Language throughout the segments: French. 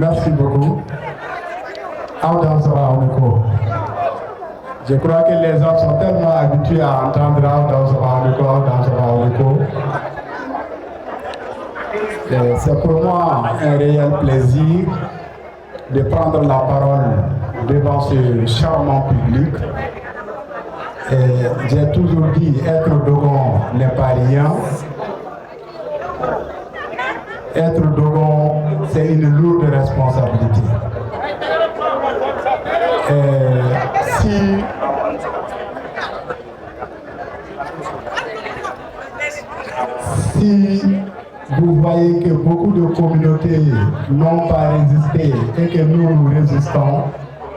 Merci beaucoup. Audience Raouniko. Je crois que les gens sont tellement habitués à entendre Audience Raouniko. C'est pour moi un réel plaisir de prendre la parole devant ce charmant public. J'ai toujours dit, être Dogon n'est pas rien. Être Dogon, c'est une lourde responsabilité. Si vous voyez que beaucoup de communautés n'ont pas résisté et que nous résistons,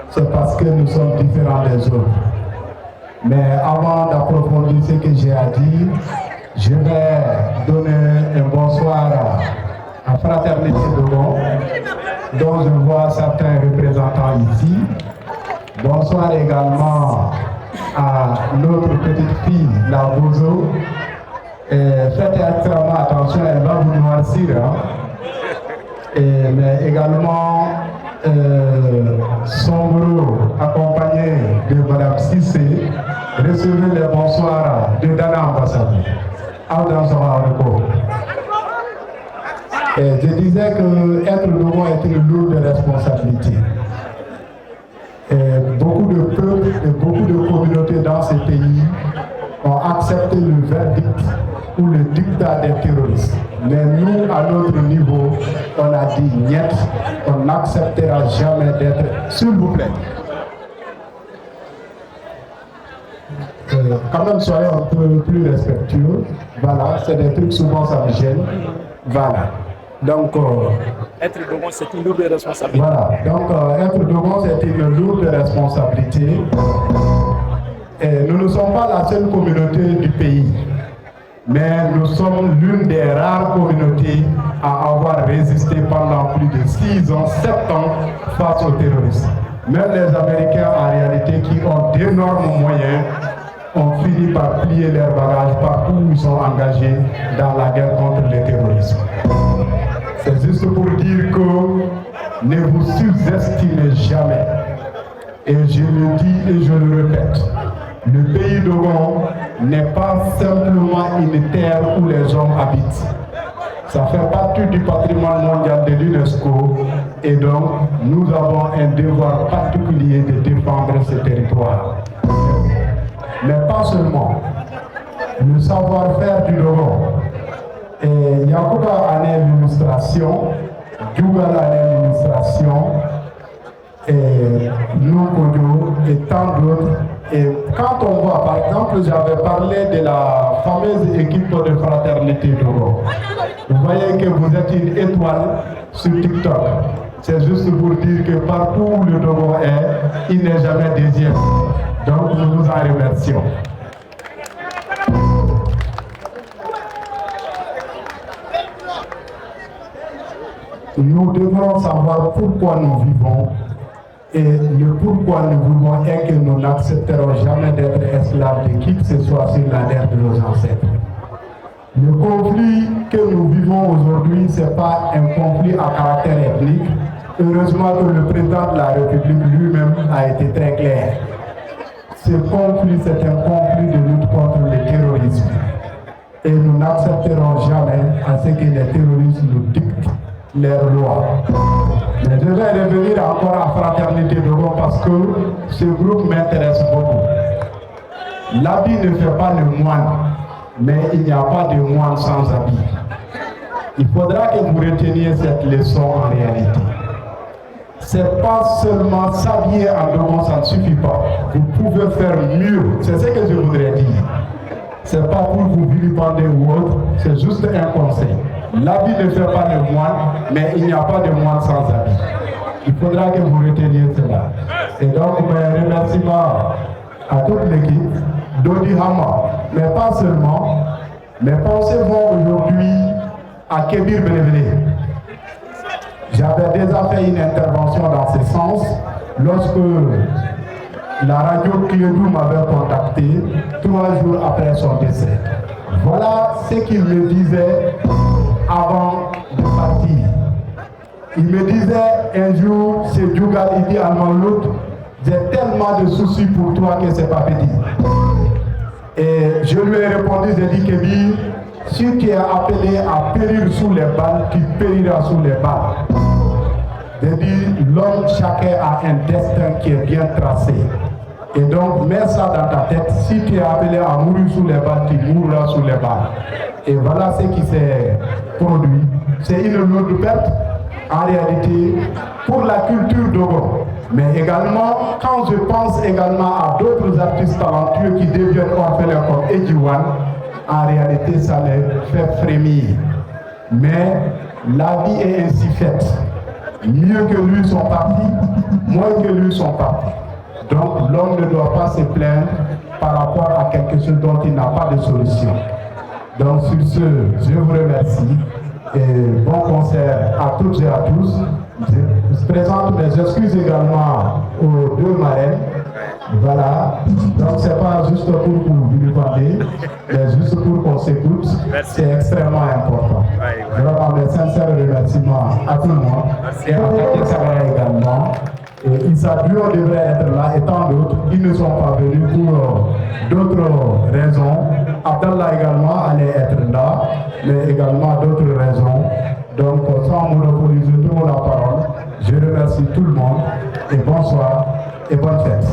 c'est parce que nous sommes différents des autres. Mais avant d'approfondir ce que j'ai à dire, je vais donner un bonsoir à Fraternité Dogon, dont je vois certains représentants ici. Bonsoir également à notre petite fille, la Bozo. Faites extrêmement attention, elle va vous noircir. Mais également Sombro, accompagné de Mme Sissé. Recevez les bonsoirs de Dana Ambassadeur. Je disais que être Dogon est une lourde responsabilité. Beaucoup de peuples et beaucoup de communautés dans ces pays ont accepté le verdict ou le dictat des terroristes. Mais nous, à notre niveau, on a dit niet, on n'acceptera jamais d'être, s'il vous plaît. Quand même, soyez un peu plus respectueux. Voilà, c'est des trucs, souvent ça me gêne. Voilà. Donc, être Dogon, c'est une lourde responsabilité. Voilà. Donc, être Dogon, c'est une lourde responsabilité. Et nous ne sommes pas la seule communauté du pays, mais nous sommes l'une des rares communautés à avoir résisté pendant plus de 6 ans, 7 ans face aux terroristes. Même les Américains, en réalité, qui ont d'énormes moyens, ont fini par plier leurs bagages partout où ils sont engagés dans la guerre contre le terrorisme. C'est juste pour dire que ne vous sous-estimez jamais. Et je le dis et je le répète, le pays Dogon n'est pas simplement une terre où les hommes habitent. Ça fait partie du patrimoine mondial de l'UNESCO et donc nous avons un devoir particulier de défendre ce territoire. Mais pas seulement. Le savoir-faire du Dogon. Et Yakuba a l'illustration, Djougal a l'illustration, et Nukodo et tant d'autres. Et quand on voit, par exemple, j'avais parlé de la fameuse équipe de Fraternité Dogon. Vous voyez que vous êtes une étoile sur TikTok. C'est juste pour dire que partout où le Dogon est, il n'est jamais deuxième. Donc nous vous en remercions. Nous devrons savoir pourquoi nous vivons et le pourquoi nous vivons est que nous n'accepterons jamais d'être esclaves de qui que ce soit sur la terre de nos ancêtres. Le conflit que nous vivons aujourd'hui, ce n'est pas un conflit à caractère ethnique. Heureusement que le président de la République lui-même a été très clair. Ce conflit, c'est un conflit de lutte contre le terrorisme. Et nous n'accepterons jamais à ce que les terroristes nous dictent leurs lois. Mais je vais revenir encore à Fraternité Dogon parce que ce groupe m'intéresse beaucoup. L'habit ne fait pas le moine, mais il n'y a pas de moine sans habit. Il faudra que vous reteniez cette leçon en réalité. C'est pas seulement s'habiller en Dogon, ça ne suffit pas. Vous pouvez faire mieux. C'est ce que je voudrais dire. C'est pas pour vous vilipender ou autre, c'est juste un conseil. L'habit ne fait pas le moine, mais il n'y a pas de moine sans habit. Il faudra que vous reteniez cela. Et donc, mes remerciements à toute l'équipe, Dodi Hama, mais pas seulement. Mes pensées vont aujourd'hui à Kébir Benevélé. J'avais déjà fait une intervention dans ce sens lorsque la radio Clédou m'avait contacté 3 jours après son décès. Voilà ce qu'il me disait avant de partir. Il me disait un jour, c'est Djougal, il dit à l'autre, j'ai tellement de soucis pour toi que c'est pas petit. Et je lui ai répondu, j'ai dit, Kébi, si tu es appelé à périr sous les balles, tu périras sous les balles. J'ai dit, l'homme, chacun a un destin qui est bien tracé. Et donc, mets ça dans ta tête, si tu es appelé à mourir sous les balles, tu mourras sous les balles. Et voilà ce qui s'est produit. C'est une lourde perte, en réalité, pour la culture Dogon. Mais également, quand je pense également à d'autres artistes talentueux qui deviennent orphelins comme Edjiwan, en réalité, ça me fait frémir. Mais la vie est ainsi faite. Mieux que lui sont partis, moins que lui sont partis. Donc l'homme ne doit pas se plaindre par rapport à quelque chose dont il n'a pas de solution. Donc sur ce, je vous remercie et bon concert à toutes et à tous. Je présente mes excuses également aux deux marraines. Voilà, donc c'est pas juste pour vous demander, mais juste pour qu'on s'écoute, c'est extrêmement important. Vraiment mes sincères remerciements à tout le monde et à Kati Sagara également. Et Issa Duo devrait être là et tant d'autres, ils ne sont pas venus pour d'autres raisons. Abdallah également allait être là, mais également d'autres raisons. Donc sans monopoliser trop la parole, je remercie tout le monde et bonsoir et bonne fête.